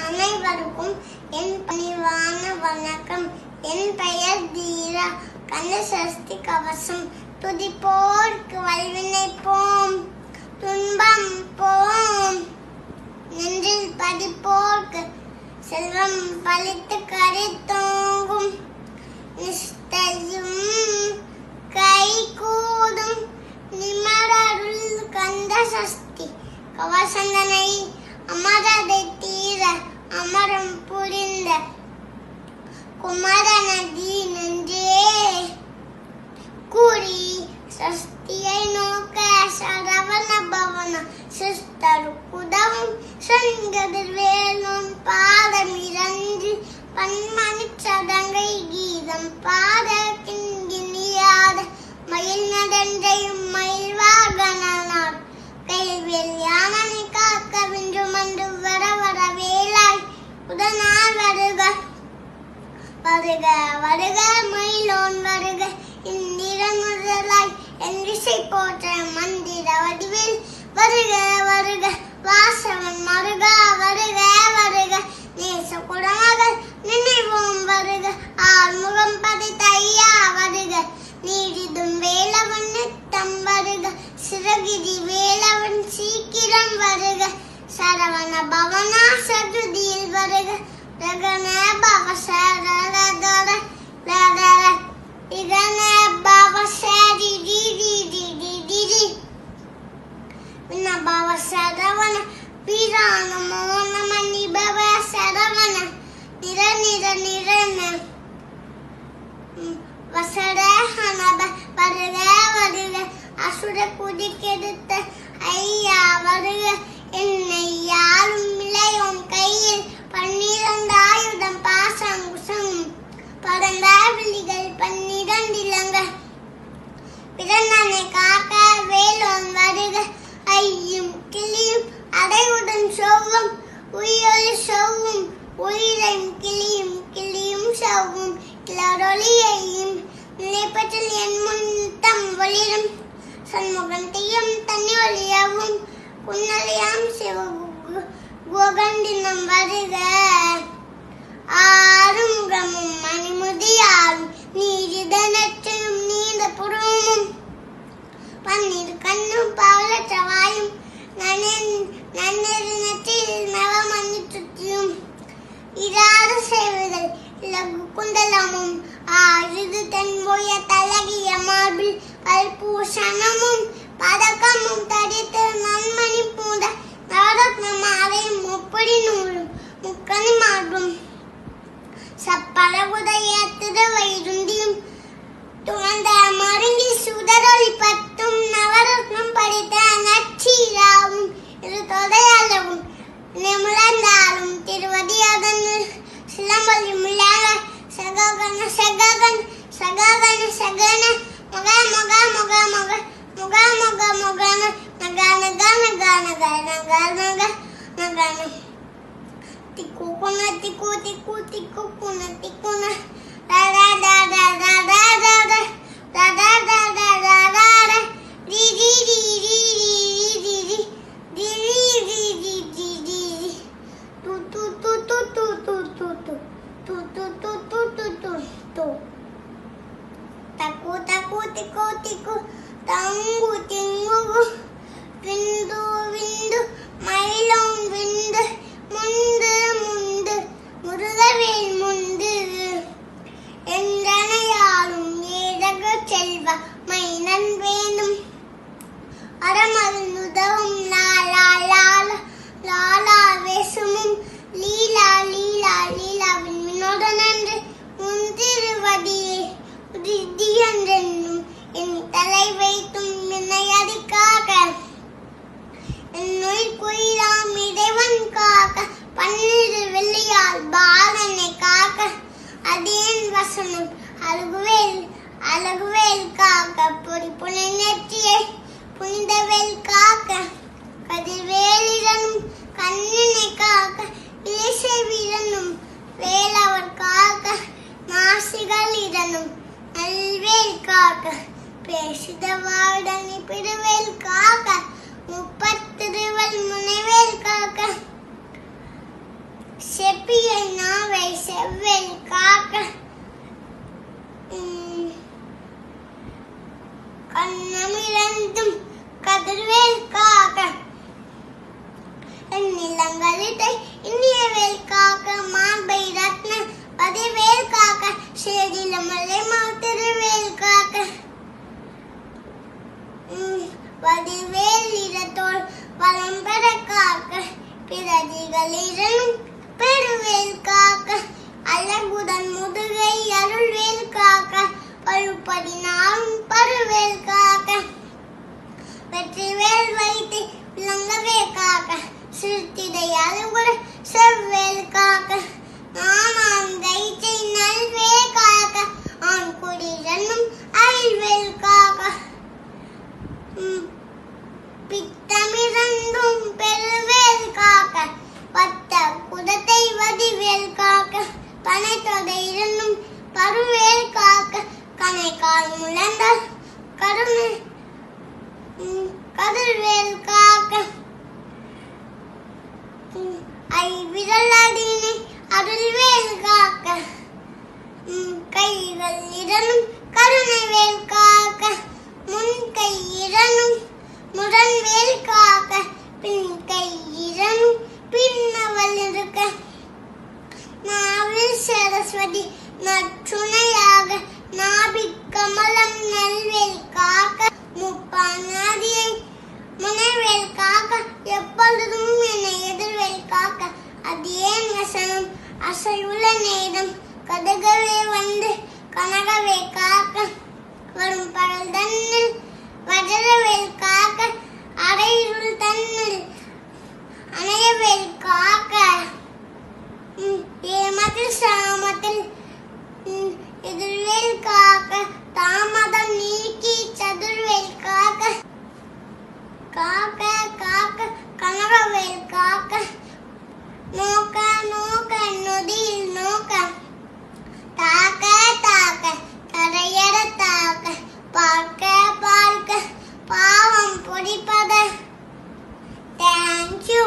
அனைவருக்கும் என் பணிவான வணக்கம். என் பெயர் தீரா. கந்தசஷ்டி கவசம். துதிப்போர்க்கு வல்வினை போம், துன்பம் போம். நெஞ்சில் பதிப்போர்க்கு செல்வம் பழித்து கரித்தோங்கும். நிஷ்டையும் கை கூடும் நிமரருள் கந்தசஷ்டி கவசந்தனை அமரதை தீர அமரம் புரிந்த குமரநதி நெஞ்சே கூறி சஷ்டியை நோக்க சரவண பவன சிஸ்டரு குதவும் செங்கதிர் வேலும் பாதம் இறந்து பன்மணி சதங்கை கீதம் பாத கிண்கிணியாத மயில் நடந்தையும் மயில்வாகனார் கைவேல் யானனை காக்க வென்று மண்டு வர வர வேலாய் உடனாய் வருக வருக வருக மயிலோன் வருக இந்திர முதலாய் என் திசை போற்ற மந்திர வடிவில் வருக வருக வாசவன் மருக வருக வருக நேச குடமகள் நினைவோம் வருக ஆறுமுகம் பதித்த ஐயா வருக நீடிதும் வேலவன் நித்தம் வருக சிறகிரி வேலவன் சீக்கிரம் வருக சரவண பவனா சதுதியில் வருக ரகன பவ சரதர ரதர இகன பவ சரி டி டி டி டி டி டி வின பவ சரவண வீரான மோன மணி பவ சரவண நிர நிர நிரன வசர ஹனப வருக வருக அசுர குதிக்கெடுத்த ஐயா வருக என்னை யாரும் இளையோன் கையில் 12 ஆயுதம் பாசங்குசம் பரந்த விழிகள் 12 இலங்க பிறந்தனை காக்க வேலோன் வருக ஐயும் கிளியும் அடைவுடன் சோவும் உயிரொலி சோவும் உயிரையும் கிளியும் கிளியும் சோவும் கிளரொலியையும் நினைப்பற்றில் என் முன்தம் ஒளிரும் சண்முகன் தீயம் தண்ணி ஒளியவும் குன்னலியாம் சிவ கோகண்டினம் வருக ஆறுமுகமும் மணிமுதியாரும் நீரிதனற்றும் நீண்ட புறமும் பன்னீர் கண்ணும் பவள செவ்வாயும் நன்னெறினத்தில் நவமணி சுற்றியும் இராத சேவைகள் இலகு குண்டலமும் ஆயுது தென்போய தலகிய மார்பில் கல்பூஷணமும் பதக்கமும் தடித்து நன்மணி பூண்ட நவரத்ன மாலையும் முப்படி நூலும் முக்கணி மார்பும் சப்பளவுடைய திருவயிறுந்தியும் துவந்த மருங்கி சுடரொளி பத்தும் நவரத்னம் படித்த நச்சீராவும் இரு தொடையளவும் நிமிழந்தாலும் திருவடி அதன் சிலம்பொலி முள்ளாக சககன சககன் சககன சகன மக மக மக மக முக முக முகன நகன கன கன கன கன நகன திக்கு குன திக்கு திக்கு திக்கு குன திக்குன da da da da da da da da da da da da da da da di di di di di di di di di di di tu tu tu tu tu tu tu tu tu tu tu tu tu tu tu taku taku tiku tiku tangu tingu vindu vindu mailom vindu mundu mundu Murugavel முண்டு என்றனையாலும் ஏதக செல்வ மைனன் வேணும் அறமருள் உதவும் லாலா லாலா லாலா வேசுமும் லீலா லீலா லீலாவின் வினோதனன்று உன் திருவடியே உதியன்றென்னும் என் தலை வைத்தும் என்னை அடிக்காக என் நோய் குயிலாம் இறைவன் காக்க 12 வெள்ளியால் பாலனை காக்க அதேன் வசனம் அழகுவேல் அழகுவேல் காக்க பொறி புனை நெற்றியை புனிதவேல் காக்க கதிர்வேலிடனும் கண்ணினை காக்க இசை வீரனும் வேலவர் காக்க நாசிகளிடனும் நல்வேல் காக்க பேசித வாடனி பிறவேல் காக்க 30 திருவல் முனைவேல் காக்க செப்பிய நாவை செவ்வேல் காக்க கண்ணமிரண்டும் கதிர்வேல் காக்க நிலங்களிதை இனிய வேல் காக்க மார்பை ரத்ன பதிவேல் காக்க சேதிலமலை மாத்திருவேல் காக்க வடிவேல் இடத்தோல் வளம் பெற காக்க பிரதிகளிலும் பெருவேல் காக்க அழகுடன் முதுகை அருள்வேல் காக்க பழுப்பதினாலும் பருவேல் காக்க வெற்றிவேல் வைத்து விளங்கவே காக்க சிறுத்திடை அழுகுற செவ்வேல் காக்க நானாம் தைச்சை நல்வே காக்க ஆண் குடிரனும் அயல்வேல் காக்க பித்தமிரண்டும் பெருவேல் காக்க பத்த குதத்தை வடிவேல் காக்க பனை தொகை இரண்டும் பருவேல் காக்க கனைக்கால் முழந்தால் கருணை கதிர்வேல் காக்க ஐவிரல் அடினை அருள்வேல் காக்க கைகள் இரண்டும் கருணைவேல் காக்க முன் கை இரண்டும் முரண்வேல் காக்க பின் கை இரண்டும் பின்னவள் இருக்க நாவில் சரஸ்வதி நற்றுணையாக நாபிக் கமலம் நல்வேல் காக்க முப்பாநாதியை முனைவேல் காக்க எப்பொழுதும் என்னை எதிர்வேல் காக்க அது ஏன் வசனம் அசைவுள்ள நேரம் கதகவே வந்து கனகவே காக்க வரும் பகல் தன்னில் வஜரவேல் காக்க அரையிருள் தன்னில் அணையவேல் காக்க ஏமத்தில் சாமத்தில் எதிர்வேல் காக்க தாமதம் நீக்கி சதுர்வேல் காக்க காக்க காக்க கனகவேல் காக்க நோக்க நோக்க நொதியில் நோக்க தாக்க தாக்க தரையட தாக்க பார்க்க பார்க்க பாவம் பொடிப்பத. Thank you.